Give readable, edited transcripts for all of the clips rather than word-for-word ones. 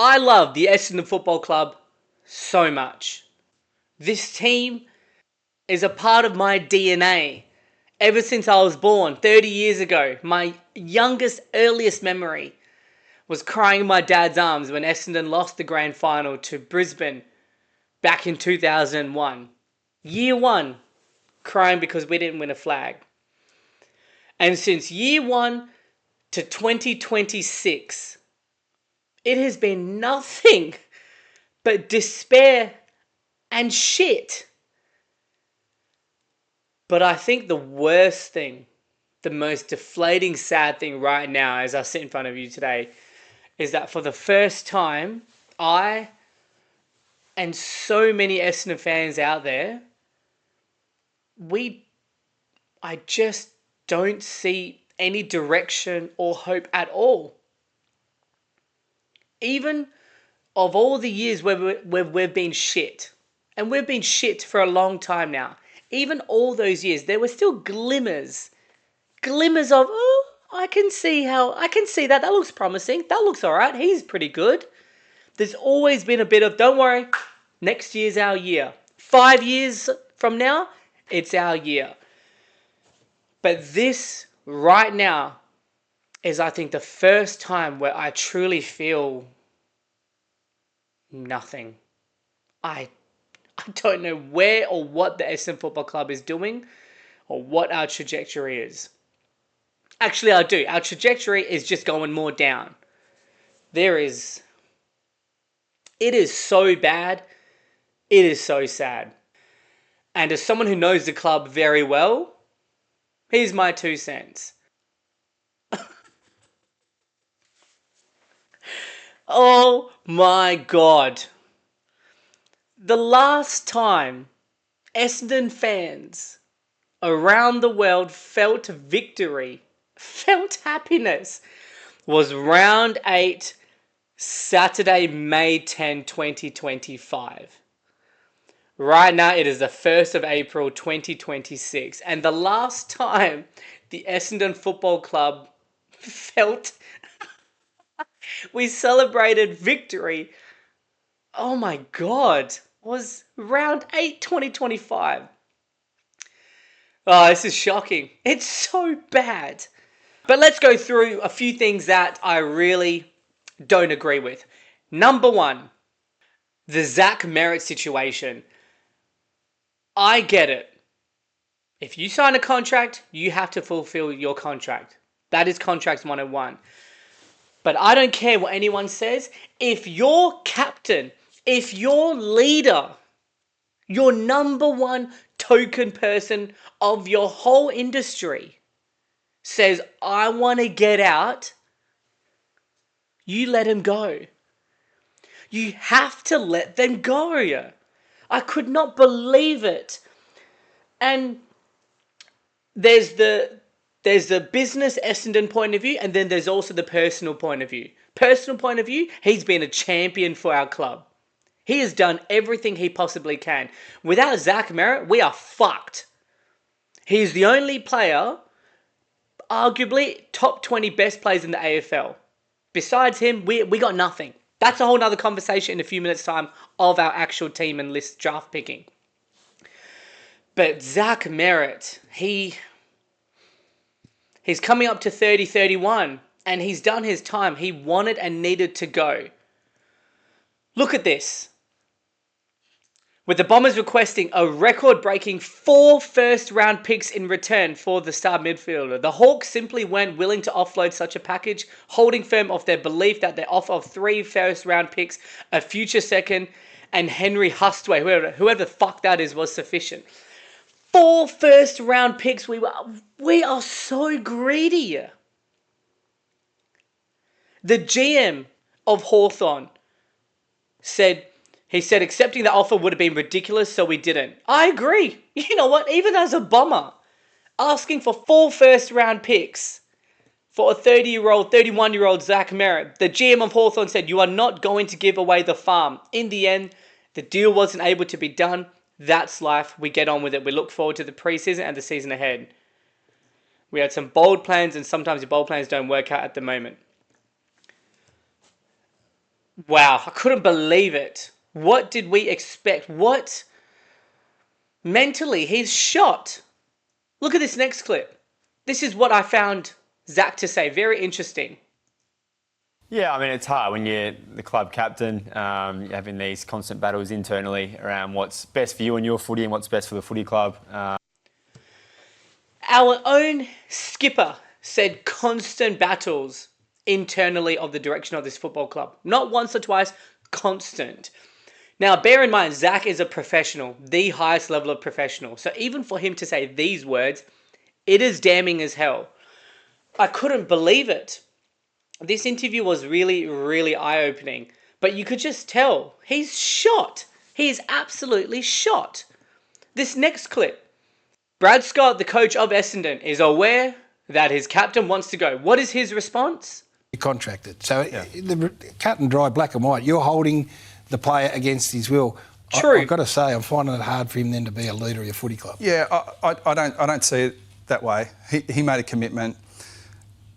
I love the Essendon Football Club so much. This team is a part of my DNA. Ever since I was born 30 years ago, my youngest, earliest memory was crying in my dad's arms when Essendon lost the grand final to Brisbane back in 2001. Year one, crying because we didn't win a flag. And since year one to 2026, it has been nothing but despair and shit. But I think the worst thing, the most deflating, sad thing right now as I sit in front of you today is that for the first time, I and so many Essendon fans out there, I just don't see any direction or hope at all. Even of all the years where we've been shit, and we've been shit for a long time now, even all those years, there were still glimmers of, oh, I can see that looks promising. That looks all right. He's pretty good. There's always been a bit of, don't worry, next year's our year. 5 years from now, it's our year. But this right now is, I think, the first time where I truly feel nothing. I don't know where or what the Essendon Football Club is doing or what our trajectory is. Actually, I do. Our trajectory is just going more down. It is so bad. It is so sad. And as someone who knows the club very well, here's my 2 cents. Oh my God. The last time Essendon fans around the world felt victory, felt happiness, was round 8, Saturday, May 10, 2025. Right now, it is the 1st of April, 2026. And the last time the Essendon Football Club felt we celebrated victory, oh my God, was round 8, 2025. Oh, this is shocking. It's so bad. But let's go through a few things that I really don't agree with. Number 1, the Zach Merritt situation. I get it. If you sign a contract, you have to fulfill your contract. That is contract 101. But I don't care what anyone says. If your captain, if your leader, your number one token person of your whole industry says, I want to get out, you let him go. You have to let them go. I could not believe it. And there's the business Essendon point of view, and then there's also the personal point of view. Personal point of view, he's been a champion for our club. He has done everything he possibly can. Without Zach Merritt, we are fucked. He's the only player, arguably top 20 best players in the AFL. Besides him, we got nothing. That's a whole nother conversation in a few minutes' time of our actual team and list draft picking. But Zach Merritt, he's coming up to 30, 31, and he's done his time. He wanted and needed to go. Look at this. With the Bombers requesting a record-breaking 4 first-round picks in return for the star midfielder, the Hawks simply weren't willing to offload such a package, holding firm of their belief that their offer of 3 first-round picks, a future second, and Henry Hustway, whoever the fuck that is, was sufficient. 4 first-round picks. We are so greedy. The GM of Hawthorn said accepting the offer would have been ridiculous, so we didn't. I agree. You know what? Even as a Bomber, asking for 4 first-round picks for a 30-year-old, 31-year-old Zach Merritt, the GM of Hawthorn said, you are not going to give away the farm. In the end, the deal wasn't able to be done. That's life. We get on with it. We look forward to the preseason and the season ahead. We had some bold plans, and sometimes the bold plans don't work out at the moment. Wow, I couldn't believe it. What did we expect? What? Mentally, he's shot. Look at this next clip. This is what I found Zach to say. Very interesting. Yeah, I mean, it's hard when you're the club captain, you're having these constant battles internally around what's best for you and your footy and what's best for the footy club. Our own skipper said constant battles internally of the direction of this football club. Not once or twice, constant. Now, bear in mind, Zach is a professional, the highest level of professional. So even for him to say these words, it is damning as hell. I couldn't believe it. This interview was really, really eye-opening. But you could just tell, he's shot. He is absolutely shot. This next clip. Brad Scott, the coach of Essendon, is aware that his captain wants to go. What is his response? Contracted. So the cut and dry, black and white. You're holding the player against his will. True. I've got to say, I'm finding it hard for him then to be a leader of your footy club. Yeah, I don't see it that way. He made a commitment.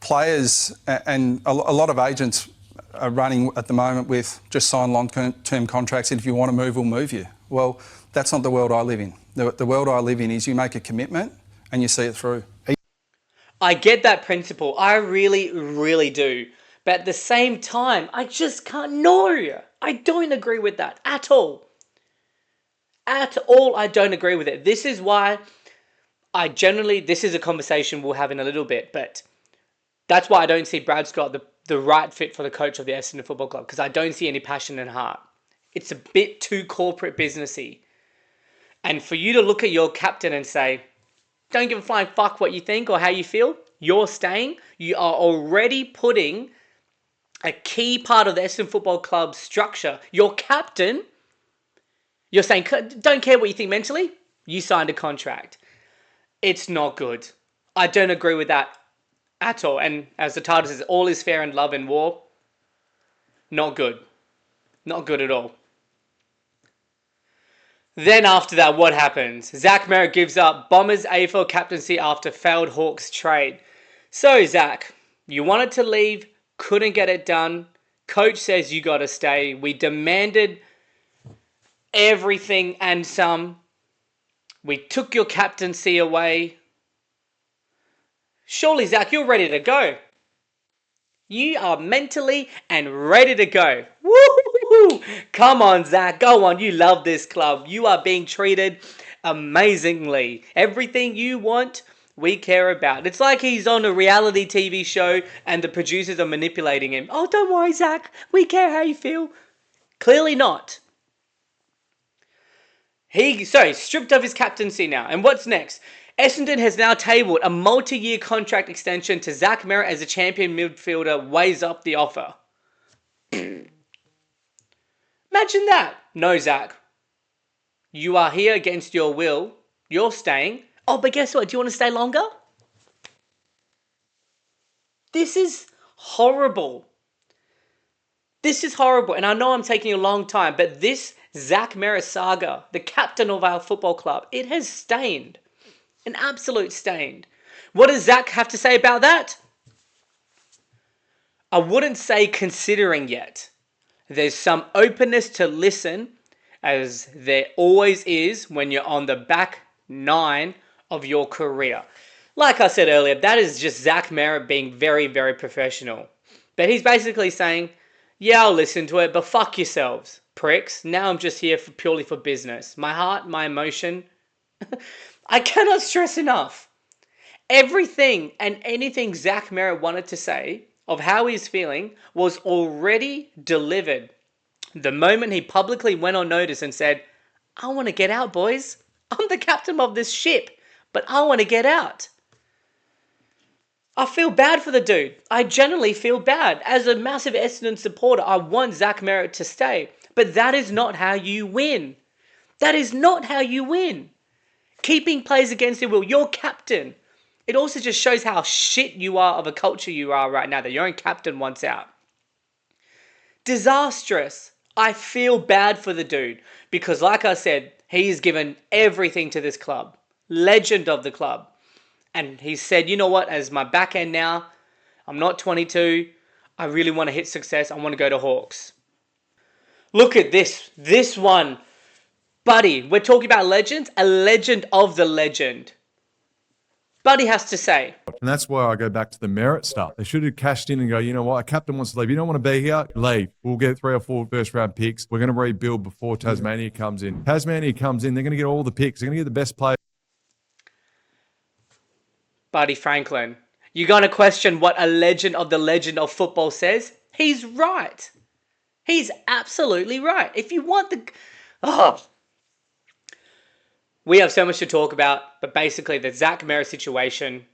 Players and a lot of agents are running at the moment with just sign long-term contracts, and if you want to move, we'll move you. Well, that's not the world I live in. The world I live in is you make a commitment and you see it through. I get that principle. I really, really do. But at the same time, I just can't. No, I don't agree with that at all. At all, I don't agree with it. This is why this is a conversation we'll have in a little bit, but that's why I don't see Brad Scott the right fit for the coach of the Essendon Football Club, because I don't see any passion and heart. It's a bit too corporate businessy. And for you to look at your captain and say, don't give a flying fuck what you think or how you feel, you're staying, you are already putting a key part of the Essendon Football Club structure. Your captain, you're saying, don't care what you think mentally, you signed a contract. It's not good. I don't agree with that at all. And as the title says, all is fair in love and war. Not good. Not good at all. Then after that, what happens? Zach Merritt gives up Bombers AFL captaincy after failed Hawks trade. So, Zach, you wanted to leave, couldn't get it done. Coach says you got to stay. We demanded everything and some. We took your captaincy away. Surely, Zach, you're ready to go. You are mentally and ready to go. Woo! Come on, Zach. Go on. You love this club. You are being treated amazingly. Everything you want, we care about. It's like he's on a reality TV show and the producers are manipulating him. Oh, don't worry, Zach. We care how you feel. Clearly not. Stripped of his captaincy now. And what's next? Essendon has now tabled a multi-year contract extension to Zach Merritt as a champion midfielder weighs up the offer. Imagine that. No, Zach. You are here against your will. You're staying. Oh, but guess what? Do you want to stay longer? This is horrible. This is horrible. And I know I'm taking a long time, but this Zach Merritt saga, the captain of our football club, it has stained. An absolute stain. What does Zach have to say about that? I wouldn't say considering yet. There's some openness to listen, as there always is when you're on the back nine of your career. Like I said earlier, that is just Zach Merritt being very, very professional. But he's basically saying, yeah, I'll listen to it, but fuck yourselves, pricks. Now I'm just here purely for business. My heart, my emotion. I cannot stress enough. Everything and anything Zach Merritt wanted to say of how he's feeling was already delivered the moment he publicly went on notice and said, I want to get out, boys. I'm the captain of this ship, but I want to get out. I feel bad for the dude. I genuinely feel bad. As a massive Essendon supporter, I want Zach Merritt to stay. But that is not how you win. That is not how you win. Keeping players against their will. You're captain. It also just shows how shit you are of a culture you are right now that your own captain wants out. Disastrous. I feel bad for the dude because, like I said, he's given everything to this club. Legend of the club. And he said, you know what, as my back end now, I'm not 22. I really want to hit success. I want to go to Hawks. Look at this. This one. Buddy, we're talking about legends. A legend of the legend. Buddy has to say. And that's why I go back to the merit stuff. They should have cashed in and go, you know what, a captain wants to leave. You don't want to be here? Leave. We'll get 3 or 4 first round picks. We're going to rebuild before Tasmania comes in. Tasmania comes in, they're going to get all the picks. They're going to get the best players. Buddy Franklin, you're going to question what a legend of football says? He's right. He's absolutely right. If you want the... Oh. We have so much to talk about, but basically the Zach Merritt situation...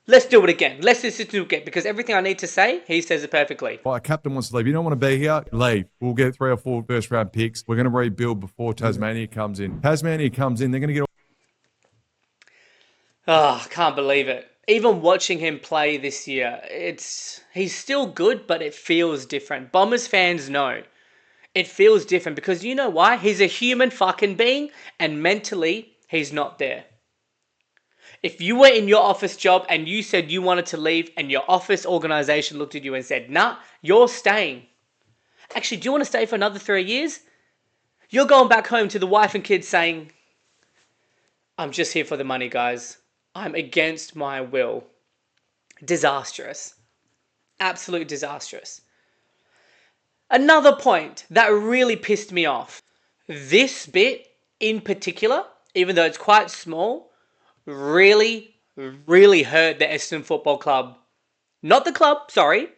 Let's do it again. Let's listen to it again, because everything I need to say, he says it perfectly. A captain wants to leave. You don't want to be here? Leave. We'll get 3 or 4 first round picks. We're going to rebuild before Tasmania comes in. Tasmania comes in, they're going to get... Oh, I can't believe it. Even watching him play this year, he's still good, but it feels different. Bombers fans know. It feels different because you know why? He's a human fucking being, and mentally, he's not there. If you were in your office job and you said you wanted to leave and your office organization looked at you and said, nah, you're staying. Actually, do you want to stay for another 3 years? You're going back home to the wife and kids saying, I'm just here for the money, guys. I'm against my will. Disastrous. Absolute disastrous. Another point that really pissed me off. This bit in particular, even though it's quite small, really, really hurt the Essendon Football Club. Not the club, sorry.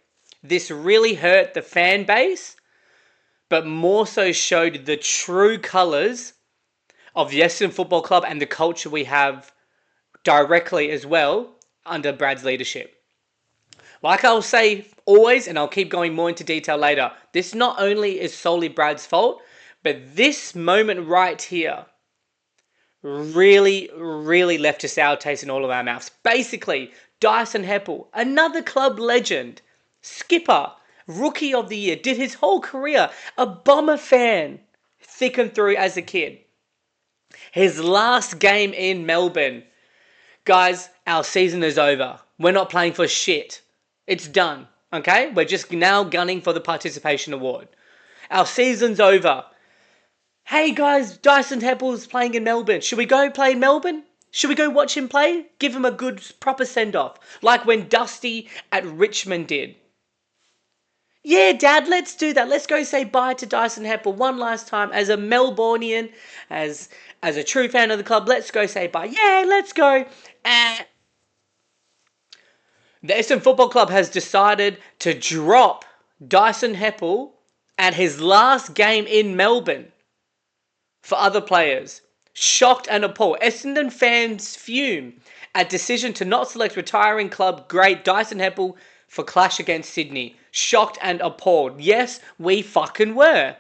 This really hurt the fan base, but more so showed the true colours of the Essendon Football Club and the culture we have directly as well under Brad's leadership. Like I'll say always, and I'll keep going more into detail later, this not only is solely Brad's fault, but this moment right here really, really left a sour taste in all of our mouths. Basically, Dyson Heppell, another club legend, skipper, rookie of the year, did his whole career, a Bomber fan, thick and through as a kid. His last game in Melbourne. Guys, our season is over. We're not playing for shit. It's done, okay? We're just now gunning for the participation award. Our season's over. Hey guys, Dyson Heppell's playing in Melbourne. Should we go play in Melbourne? Should we go watch him play? Give him a good, proper send-off. Like when Dusty at Richmond did. Yeah, Dad, let's do that. Let's go say bye to Dyson Heppell one last time as a Melbourneian, as a true fan of the club. Let's go say bye. Yeah, let's go. The Essendon Football Club has decided to drop Dyson Heppell at his last game in Melbourne for other players. Shocked and appalled. Essendon fans fume at decision to not select retiring club great Dyson Heppell for clash against Sydney. Shocked and appalled. Yes, we fucking were.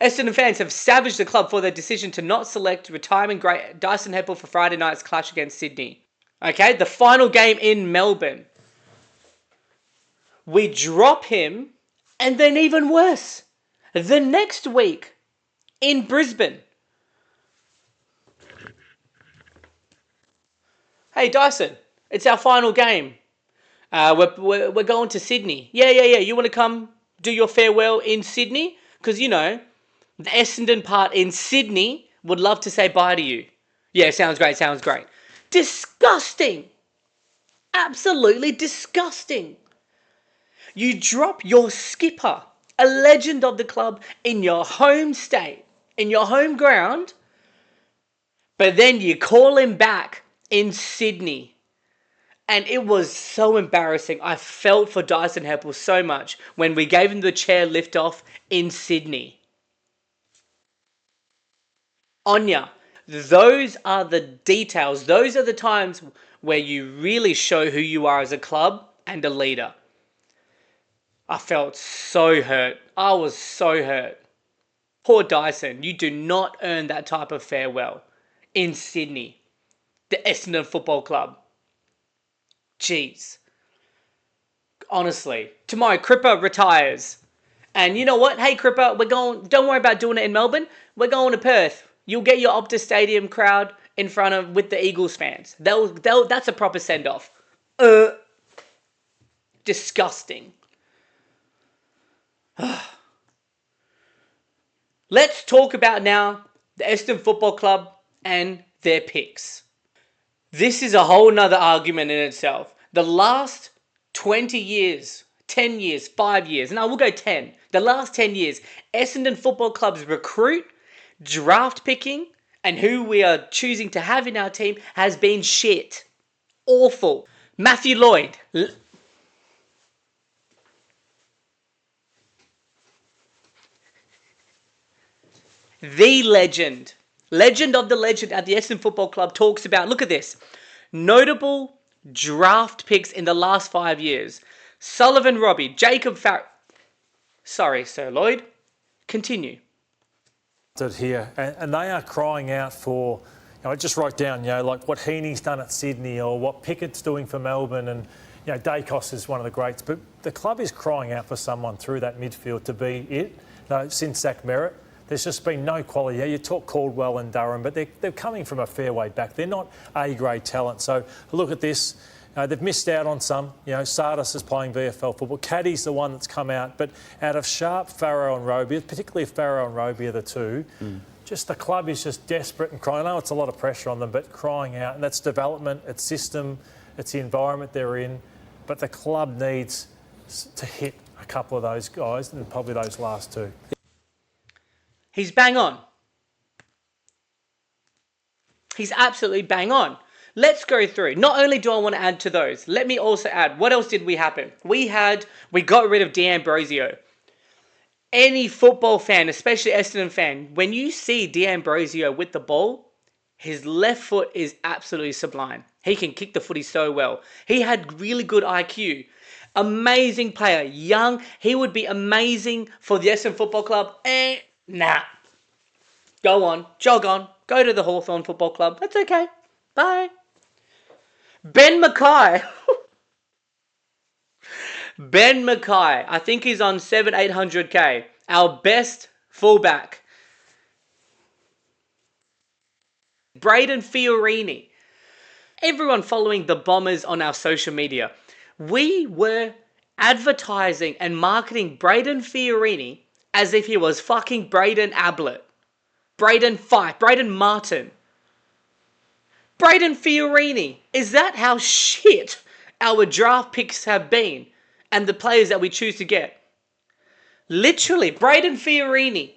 Essendon fans have savaged the club for their decision to not select retiring great Dyson Heppell for Friday night's clash against Sydney. Okay, the final game in Melbourne. We drop him, and then even worse, the next week in Brisbane. Hey Dyson, it's our final game. We're going to Sydney. Yeah. You want to come do your farewell in Sydney? Because, you know, the Essendon part in Sydney would love to say bye to you. Yeah, sounds great. Disgusting. Absolutely disgusting. You drop your skipper, a legend of the club, in your home state, in your home ground, but then you call him back in Sydney. And it was so embarrassing. I felt for Dyson Heppell so much when we gave him the chair lift off in Sydney. Anya, those are the details. Those are the times where you really show who you are as a club and a leader. I felt so hurt. I was so hurt. Poor Dyson, you do not earn that type of farewell in Sydney. The Essendon Football Club. Jeez. Honestly. Tomorrow, Cripper retires. And you know what? Hey, Cripper, don't worry about doing it in Melbourne. We're going to Perth. You'll get your Optus Stadium crowd in front of with the Eagles fans. That's a proper send-off. Disgusting. Let's talk about now the Essendon Football Club and their picks. This is a whole nother argument in itself. The last 20 years, 10 years, 5 years, and I will go 10. The last 10 years, Essendon Football Club's recruit, draft picking, and who we are choosing to have in our team has been shit. Awful. Matthew Lloyd. The legend of the legend at the Essendon Football Club talks about, look at this, notable draft picks in the last 5 years. Sullivan Robbie, Jacob Farrell. Sorry, Sir Lloyd. Continue. Here, and they are crying out for, I just wrote down, like what Heaney's done at Sydney or what Pickett's doing for Melbourne, and Dacos is one of the greats, but the club is crying out for someone through that midfield to be it. Since Zach Merritt, there's just been no quality. You talk Caldwell and Durham, but they're coming from a fair way back. They're not A-grade talent. So look at this. They've missed out on some. Sardis is playing VFL football. Caddy's the one that's come out. But out of Sharp, Farrow and Roby, particularly if Farrow and Roby are the two, just the club is just desperate and crying. I know it's a lot of pressure on them, but crying out. And that's development, it's system, it's the environment they're in. But the club needs to hit a couple of those guys and probably those last two. He's bang on. He's absolutely bang on. Let's go through. Not only do I want to add to those, let me also add, what else did we happen? We got rid of D'Ambrosio. Any football fan, especially Essendon fan, when you see D'Ambrosio with the ball, his left foot is absolutely sublime. He can kick the footy so well. He had really good IQ. Amazing player. Young. He would be amazing for the Essendon Football Club. Nah. Go on. Jog on. Go to the Hawthorn Football Club. That's okay. Bye. Ben Mackay. Ben Mackay. I think he's on 700-800k. Our best fullback. Braden Fiorini. Everyone following the Bombers on our social media. We were advertising and marketing Braden Fiorini as if he was fucking Braden Ablett. Braden Fife. Braden Martin. Braden Fiorini. Is that how shit our draft picks have been and the players that we choose to get? Literally, Braden Fiorini.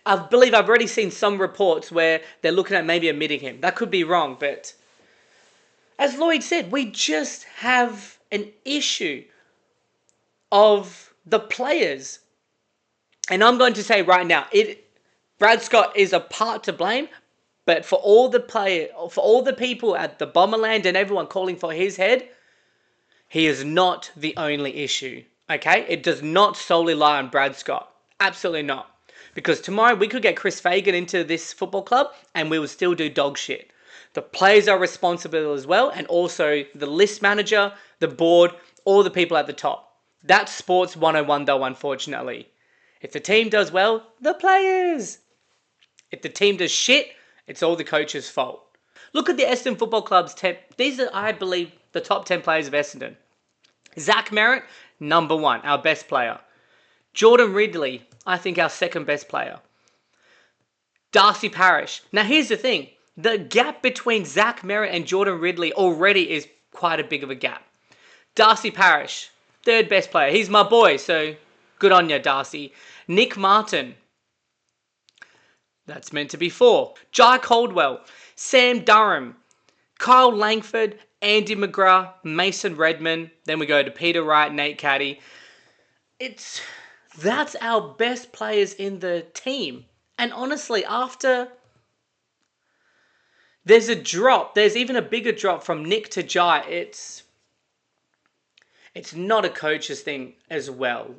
I believe I've already seen some reports where they're looking at maybe omitting him. That could be wrong, but as Lloyd said, we just have an issue of the players. And I'm going to say right now, Brad Scott is a part to blame, but for all the people at the Bomberland and everyone calling for his head, he is not the only issue. Okay? It does not solely lie on Brad Scott. Absolutely not. Because tomorrow we could get Chris Fagan into this football club and we will still do dog shit. The players are responsible as well, and also the list manager, the board, all the people at the top. That's sports 101 though, unfortunately. If the team does well, the players. If the team does shit, it's all the coach's fault. Look at the Essendon Football Club's 10. These are, I believe, the top 10 players of Essendon. Zach Merritt, number 1, our best player. Jordan Ridley, I think our second best player. Darcy Parish. Now here's the thing. The gap between Zach Merritt and Jordan Ridley already is quite a big of a gap. Darcy Parish, third best player. He's my boy, so good on you, Darcy. Nick Martin. That's meant to be 4. Jai Caldwell. Sam Durham. Kyle Langford. Andy McGrath. Mason Redman. Then we go to Peter Wright, Nate Caddy. That's our best players in the team. And honestly, after there's a drop, there's even a bigger drop from Nick to Jai. It's not a coach's thing as well.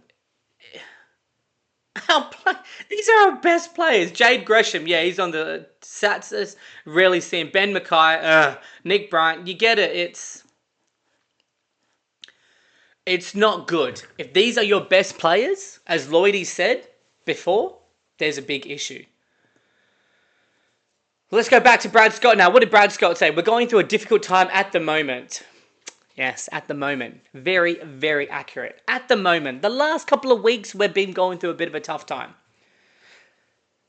These are our best players. Jade Gresham, yeah, he's on the stats list. Rarely seen. Ben Mackay, Nick Bryant. You get it. It's not good. If these are your best players, as Lloydie said before, there's a big issue. Let's go back to Brad Scott now. What did Brad Scott say? We're going through a difficult time at the moment. Yes, at the moment. Very, very accurate. At the moment. The last couple of weeks, we've been going through a bit of a tough time.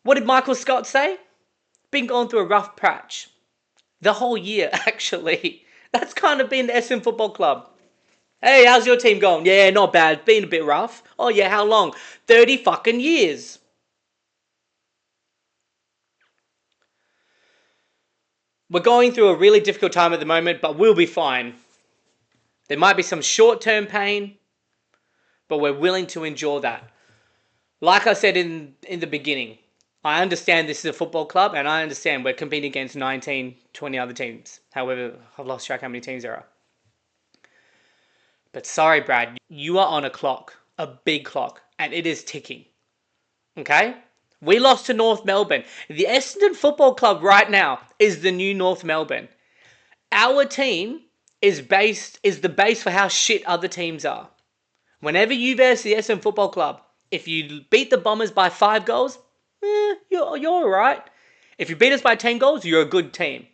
What did Michael Scott say? Been going through a rough patch. The whole year, actually. That's kind of been the Essendon Football Club. Hey, how's your team going? Yeah, not bad. Been a bit rough. Oh yeah, how long? 30 fucking years. We're going through a really difficult time at the moment, but we'll be fine. There might be some short-term pain, but we're willing to endure that. Like I said in the beginning, I understand this is a football club, and I understand we're competing against 19, 20 other teams. However, I've lost track how many teams there are. But sorry, Brad, you are on a clock, a big clock, and it is ticking. Okay? We lost to North Melbourne. The Essendon Football Club right now is the new North Melbourne. Our team is the base for how shit other teams are. Whenever you versus the Essendon Football Club, if you beat the Bombers by 5 goals, you're alright. If you beat us by 10 goals, you're a good team.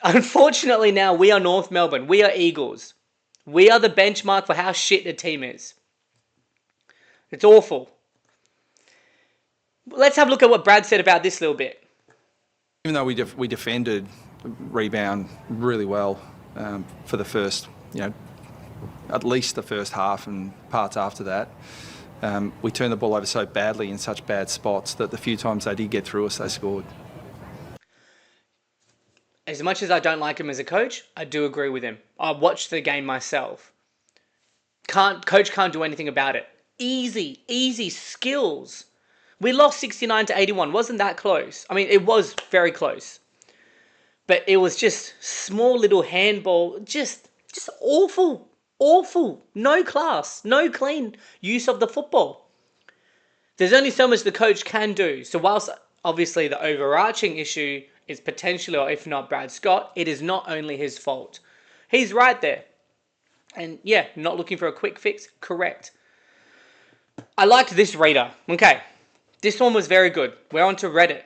Unfortunately now, we are North Melbourne. We are Eagles. We are the benchmark for how shit the team is. It's awful. Let's have a look at what Brad said about this little bit. Even though we defended rebound really well for the first, at least the first half and parts after that, we turned the ball over so badly in such bad spots that the few times they did get through us, they scored. As much as I don't like him as a coach, I do agree with him. I watched the game myself. Coach can't do anything about it. Easy skills. We lost 69 to 81. Wasn't that close? I mean, it was very close. But it was just small little handball. Just awful. Awful. No class. No clean use of the football. There's only so much the coach can do. So whilst obviously the overarching issue is potentially, or if not Brad Scott, it is not only his fault. He's right there. And yeah, not looking for a quick fix. Correct. I liked this reader. Okay. This one was very good. We're on to Reddit.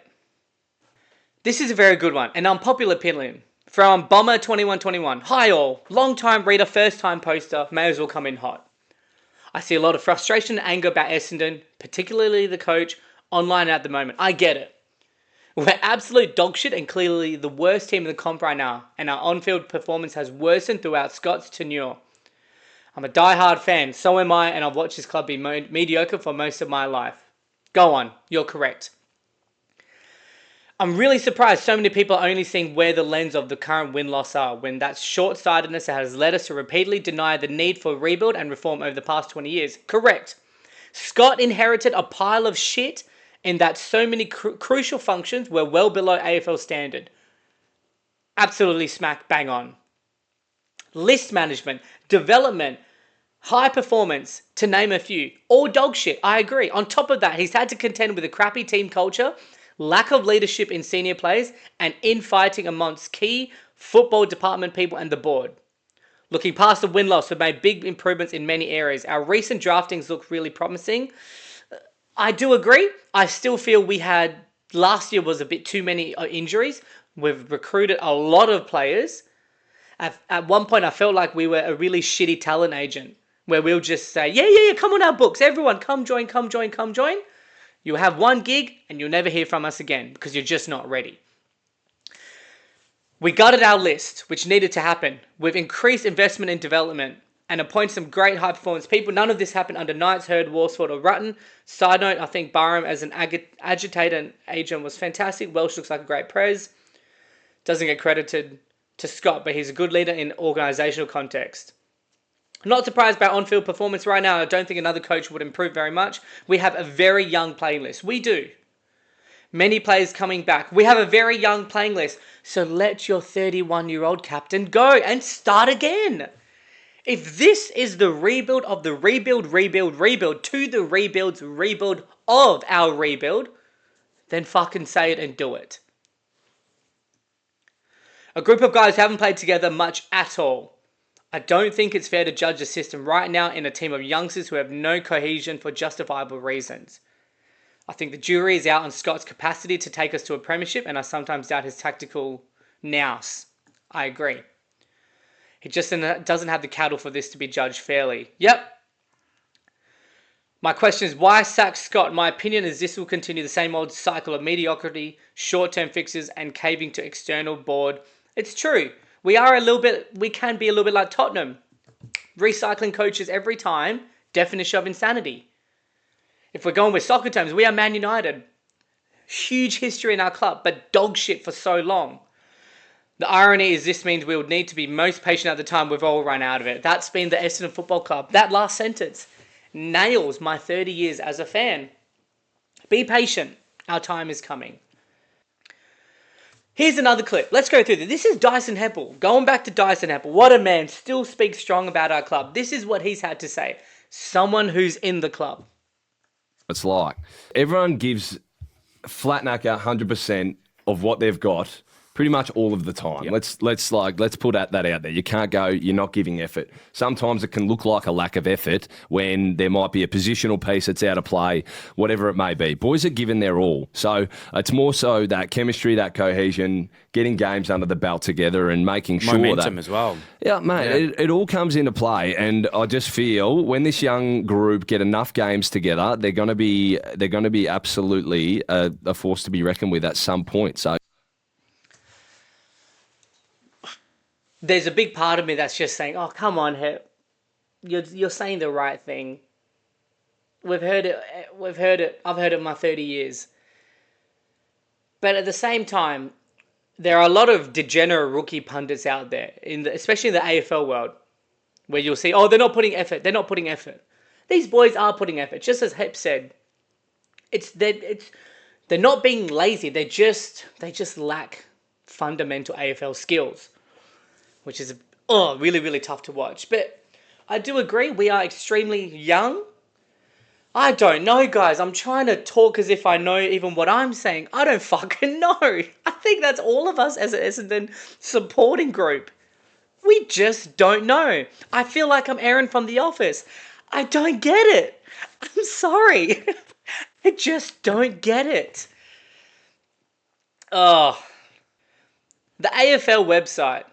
This is a very good one. An unpopular opinion from Bomber2121. Hi all. Long time reader, first time poster. May as well come in hot. I see a lot of frustration and anger about Essendon, particularly the coach, online at the moment. I get it. We're absolute dog shit and clearly the worst team in the comp right now. And our on-field performance has worsened throughout Scott's tenure. I'm a die-hard fan. So am I. And I've watched this club be mediocre for most of my life. Go on, you're correct. I'm really surprised so many people are only seeing where the lens of the current win-loss are, when that short-sightedness that has led us to repeatedly deny the need for rebuild and reform over the past 20 years. Correct. Scott inherited a pile of shit in that so many crucial functions were well below AFL standard. Absolutely smack bang on. List management, development, high performance, to name a few. All dog shit, I agree. On top of that, he's had to contend with a crappy team culture, lack of leadership in senior players, and infighting amongst key football department people and the board. Looking past the win-loss, we've made big improvements in many areas. Our recent draftings look really promising. I do agree. I still feel last year was a bit too many injuries. We've recruited a lot of players. At one point, I felt like we were a really shitty talent agent, where we'll just say, yeah, come on our books. Everyone, come join. You'll have one gig and you'll never hear from us again because you're just not ready. We gutted our list, which needed to happen. We've increased investment in development and appointed some great high-performance people. None of this happened under Knights, Hurd, Worsford or Rutten. Side note, I think Barham as an agitator and agent was fantastic. Welsh looks like a great pres. Doesn't get credited to Scott, but he's a good leader in organisational context. Not surprised by on-field performance right now. I don't think another coach would improve very much. We have a very young playing list. We do. Many players coming back. We have a very young playing list. So let your 31-year-old captain go and start again. If this is the rebuild of the rebuild to the rebuild's rebuild of our rebuild, then fucking say it and do it. A group of guys who haven't played together much at all. I don't think it's fair to judge the system right now in a team of youngsters who have no cohesion for justifiable reasons. I think the jury is out on Scott's capacity to take us to a premiership, and I sometimes doubt his tactical nous. I agree. He just doesn't have the cattle for this to be judged fairly. Yep. My question is, why sack Scott? My opinion is this will continue the same old cycle of mediocrity, short-term fixes, and caving to external board. It's true. We can be a little bit like Tottenham. Recycling coaches every time, definition of insanity. If we're going with soccer terms, we are Man United. Huge history in our club, but dog shit for so long. The irony is this means we would need to be most patient at the time we've all run out of it. That's been the Essendon Football Club. That last sentence nails my 30 years as a fan. Be patient. Our time is coming. Here's another clip. Let's go through this. This is Dyson Heppel. Going back to Dyson Heppel. What a man. Still speaks strong about our club. This is what he's had to say. Someone who's in the club. It's like everyone gives flat knacker 100% of what they've got pretty much all of the time. Yep. Let's put that out there. You can't go, you're not giving effort. Sometimes it can look like a lack of effort when there might be a positional piece that's out of play, whatever it may be. Boys are giving their all. So it's more so that chemistry, that cohesion, getting games under the belt together and making sure momentum as well. Yeah, mate, it all comes into play. And I just feel when this young group get enough games together, they're going to be absolutely a force to be reckoned with at some point. So there's a big part of me that's just saying, oh, come on, Hep. You're saying the right thing. We've heard it. I've heard it in my 30 years. But at the same time, there are a lot of degenerate rookie pundits out there, especially in the AFL world, where you'll see, oh, they're not putting effort. They're not putting effort. These boys are putting effort. Just as Hep said, they're not being lazy. They just lack fundamental AFL skills, which is really, really tough to watch. But I do agree, we are extremely young. I don't know, guys. I'm trying to talk as if I know even what I'm saying. I don't fucking know. I think that's all of us as an Essendon supporting group. We just don't know. I feel like I'm Aaron from The Office. I don't get it. I'm sorry. I just don't get it. Oh. The AFL website.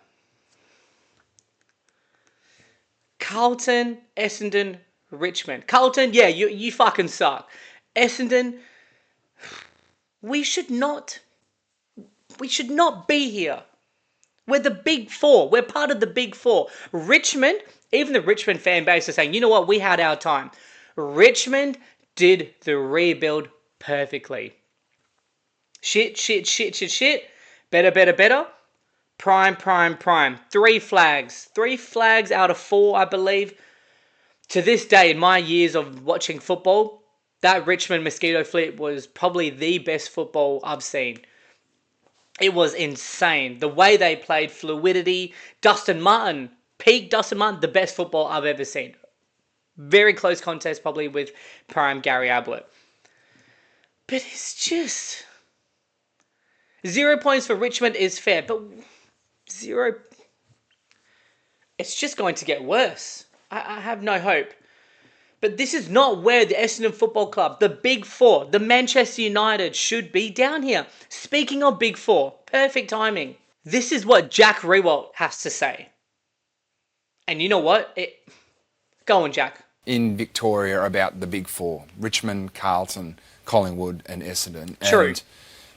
Carlton, Essendon, Richmond. Carlton, yeah, you fucking suck. Essendon, we should not be here. We're the Big Four. We're part of the Big Four. Richmond, even the Richmond fan base is saying, you know what, we had our time. Richmond did the rebuild perfectly. Shit. Better. Prime. 3 flags. 3 flags out of 4, I believe. To this day, in my years of watching football, that Richmond Mosquito Flip was probably the best football I've seen. It was insane. The way they played, fluidity. Dustin Martin, peak Dustin Martin, the best football I've ever seen. Very close contest probably with prime Gary Ablett. But it's just... 0 points for Richmond is fair, but 0... It's just going to get worse. I have no hope. But this is not where the Essendon Football Club, the Big Four, the Manchester United should be down here. Speaking of Big Four, perfect timing. This is what Jack Riewoldt has to say. And you know what? Go on, Jack. In Victoria about the Big Four, Richmond, Carlton, Collingwood and Essendon. True. And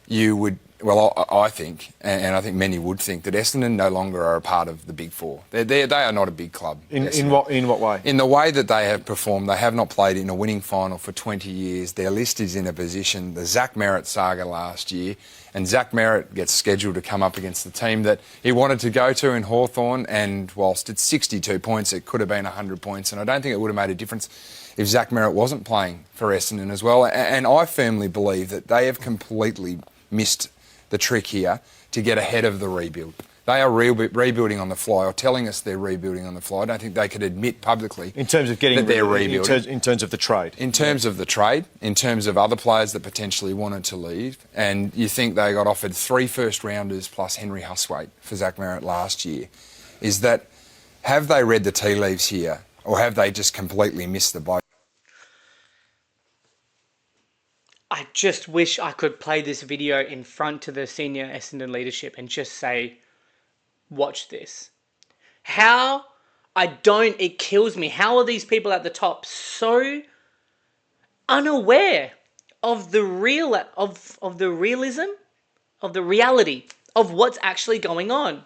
you would... Well, I think, and I think many would think, that Essendon no longer are a part of the Big Four. They are not a big club. In what way? In the way that they have performed, they have not played in a winning final for 20 years. Their list is in a position, the Zach Merritt saga last year, and Zach Merritt gets scheduled to come up against the team that he wanted to go to in Hawthorn, and whilst it's 62 points, it could have been 100 points, and I don't think it would have made a difference if Zach Merritt wasn't playing for Essendon as well. And I firmly believe that they have completely missed the trick here to get ahead of the rebuild. They are rebuilding on the fly, or telling us they're rebuilding on the fly. I don't think they could admit publicly in terms of getting that they're rebuilding. In terms of the trade. In terms of the trade, in terms of other players that potentially wanted to leave, and you think they got offered 3 first-rounders plus Henry Huswaite for Zach Merritt last year, is that, have they read the tea leaves here, or have they just completely missed the boat? I just wish I could play this video in front to the senior Essendon leadership and just say, watch this. It kills me. How are these people at the top so unaware of the realism, of the reality of what's actually going on?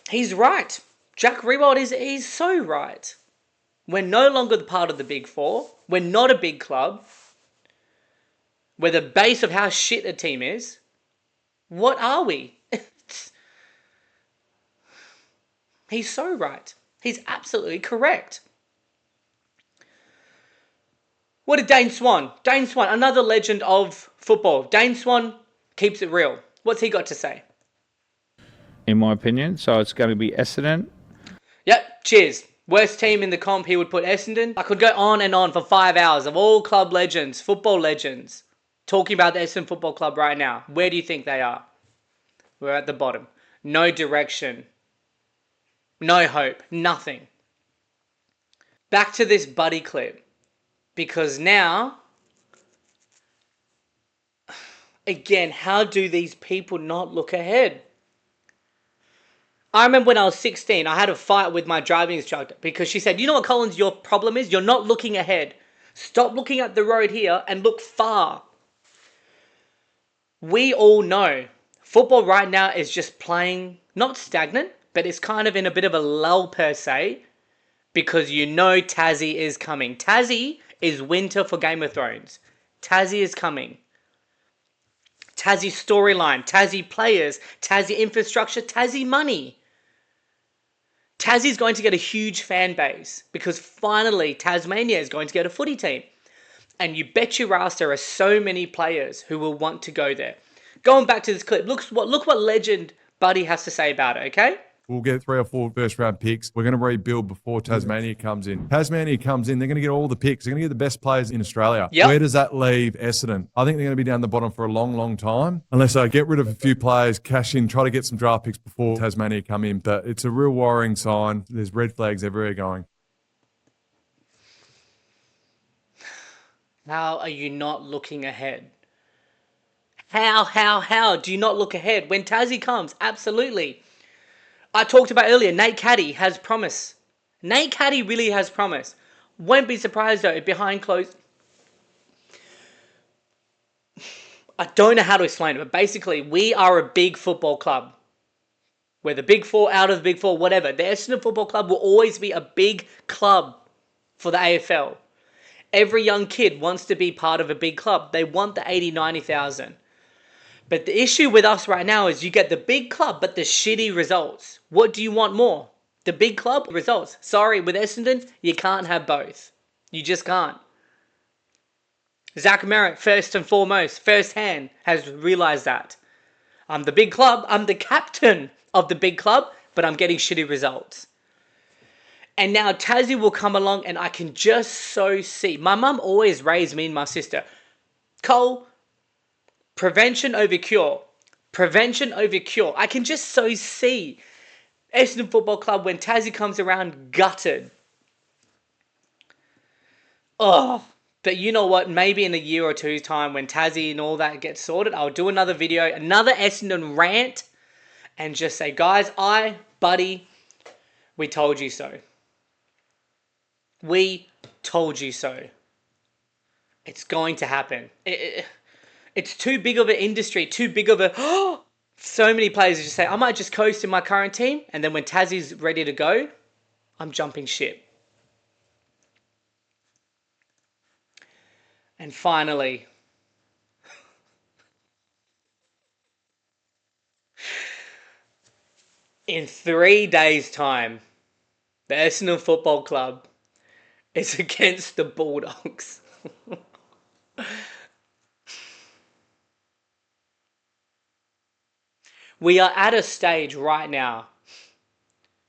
He's right. Jack Riewoldt is so right. We're no longer the part of the Big Four. We're not a big club. We're the base of how shit a team is. What are we? He's so right. He's absolutely correct. What did Dane Swan? Dane Swan, another legend of football. Dane Swan keeps it real. What's he got to say? In my opinion, so it's going to be Essendon. Yep, cheers. Worst team in the comp, he would put Essendon. I could go on and on for 5 hours of all club legends, football legends, talking about the Essendon Football Club right now. Where do you think they are? We're at the bottom. No direction. No hope. Nothing. Back to this buddy clip. Because now, again, how do these people not look ahead? I remember when I was 16, I had a fight with my driving instructor because she said, you know what, Collins, your problem is? You're not looking ahead. Stop looking at the road here and look far. We all know football right now is just playing, not stagnant, but it's kind of in a bit of a lull per se, because you know Tassie is coming. Tassie is winter for Game of Thrones. Tassie is coming. Tassie storyline, Tassie players, Tassie infrastructure, Tassie money. Tassie's going to get a huge fan base because finally Tasmania is going to get a footy team. And you bet your ass there are so many players who will want to go there. Going back to this clip, look what legend Buddy has to say about it, okay? We'll get 3 or 4 first-round picks. We're going to rebuild before Tasmania comes in. Tasmania comes in, they're going to get all the picks. They're going to get the best players in Australia. Yep. Where does that leave Essendon? I think they're going to be down the bottom for a long, long time, unless I get rid of a few players, cash in, try to get some draft picks before Tasmania come in. But it's a real worrying sign. There's red flags everywhere going. How are you not looking ahead? How do you not look ahead? When Tassie comes, absolutely. I talked about earlier, Nate Caddy has promise. Nate Caddy really has promise. Won't be surprised though, if behind closed... I don't know how to explain it, but basically, we are a big football club. We're the Big Four, out of the Big Four, whatever. The Essendon Football Club will always be a big club for the AFL. Every young kid wants to be part of a big club. They want the 80, 90,000. But the issue with us right now is you get the big club, but the shitty results. What do you want more? The big club results. Sorry, with Essendon, you can't have both. You just can't. Zach Merritt, first and foremost, firsthand, has realised that. I'm the big club, I'm the captain of the big club, but I'm getting shitty results. And now Tassie will come along and I can just so see. My mum always raised me and my sister. Cole, prevention over cure. Prevention over cure. I can just so see Essendon Football Club when Tassie comes around gutted. Oh, but you know what? Maybe in a year or two's time when Tassie and all that gets sorted, I'll do another video, another Essendon rant, and just say, guys, Buddy, we told you so. We told you so. It's going to happen. It's too big of an industry, too big of a... So many players just say, I might just coast in my current team, and then when Tassie's ready to go, I'm jumping ship. And finally, in 3 days' time, the Essendon Football Club is against the Bulldogs. We are at a stage right now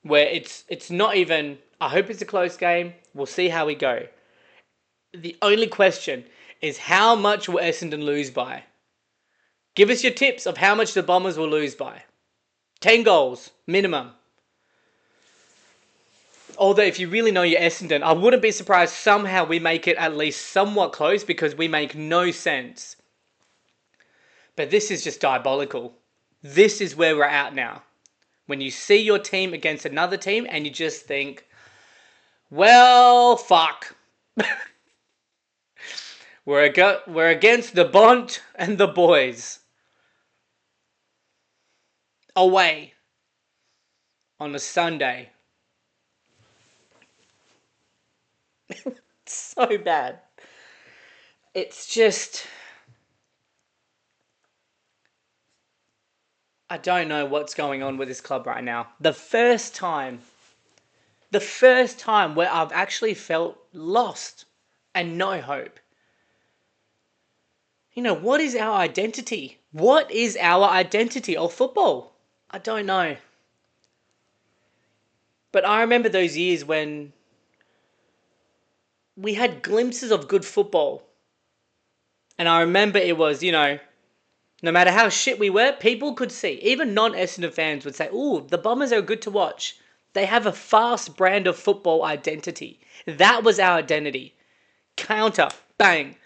where it's not even, I hope it's a close game. We'll see how we go. The only question is how much will Essendon lose by? Give us your tips of how much the Bombers will lose by. 10 goals, minimum. Although if you really know your Essendon, I wouldn't be surprised somehow we make it at least somewhat close because we make no sense. But this is just diabolical. This is where we're at now. When you see your team against another team and you just think, well, fuck. We're against the Bont and the boys. Away. On a Sunday. So bad. It's just... I don't know what's going on with this club right now. The first time where I've actually felt lost and no hope. You know, what is our identity? What is our identity of football? I don't know. But I remember those years when we had glimpses of good football. And I remember it was, you know, no matter how shit we were, people could see. Even non-Essendon fans would say, ooh, the Bombers are good to watch. They have a fast brand of football identity. That was our identity. Counter, bang.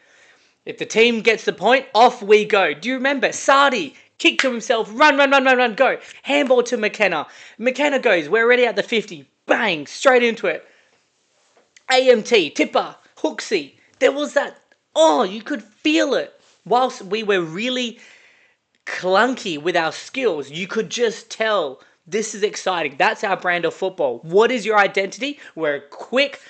If the team gets the point, off we go. Do you remember? Sardi, kick to himself, run, go. Handball to McKenna. McKenna goes, we're already at the 50. Bang, straight into it. AMT, Tipper, Hooksy. There was that, you could feel it. Whilst we were really clunky with our skills, you could just tell this is exciting. That's our brand of football. What is your identity? We're quick,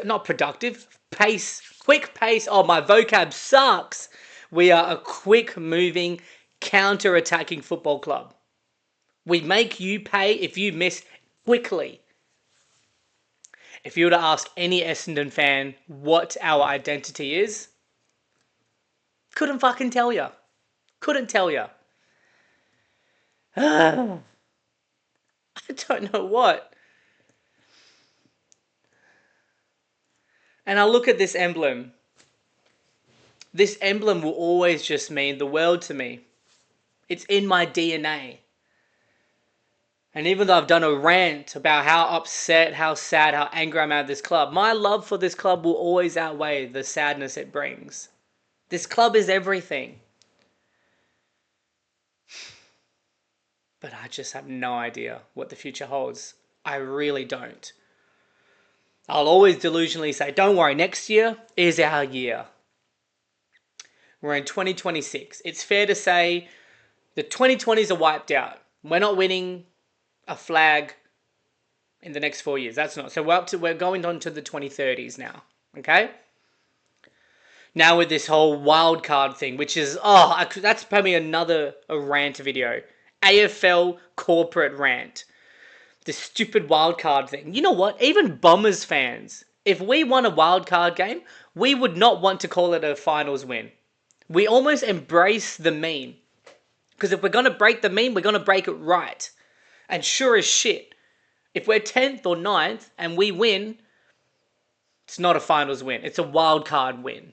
not productive, quick pace. Oh, my vocab sucks. We are a quick moving, counter-attacking football club. We make you pay if you miss quickly. If you were to ask any Essendon fan what our identity is, couldn't fucking tell you. Couldn't tell you. I don't know what. And I look at this emblem. This emblem will always just mean the world to me. It's in my DNA. And even though I've done a rant about how upset, how sad, how angry I'm at this club, my love for this club will always outweigh the sadness it brings. This club is everything. But I just have no idea what the future holds. I really don't. I'll always delusionally say, don't worry, next year is our year. We're in 2026. It's fair to say the 2020s are wiped out. We're not winning a flag in the next 4 years. That's not. So we're going on to the 2030s now. Okay? Now with this whole wild card thing, which is, that's probably a rant video. AFL corporate rant. This stupid wild card thing. You know what? Even Bombers fans, if we won a wild card game, we would not want to call it a finals win. We almost embrace the meme. Because if we're going to break the meme, we're going to break it right. And sure as shit, if we're 10th or 9th and we win, it's not a finals win. It's a wild card win.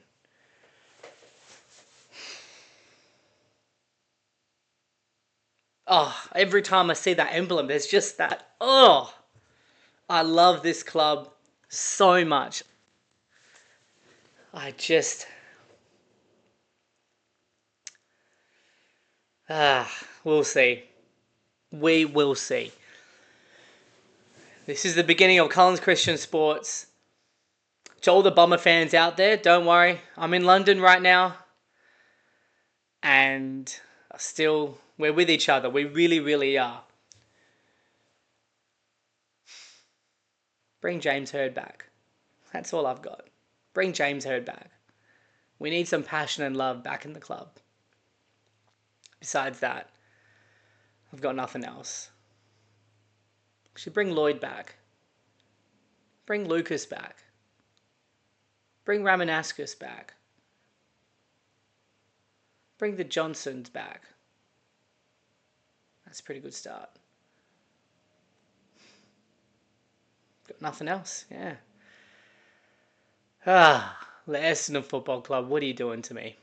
Every time I see that emblem, there's just that, I love this club so much. We'll see. We will see. This is the beginning of Collins Christian Sports. To all the Bomber fans out there, don't worry. I'm in London right now. And we're with each other. We really, really are. Bring James Hird back. That's all I've got. Bring James Hird back. We need some passion and love back in the club. Besides that, I've got nothing else. Actually, bring Lloyd back. Bring Lucas back. Bring Ramanaskus back. Bring the Johnsons back. That's a pretty good start. Got nothing else, yeah. The Essendon Football Club, what are you doing to me?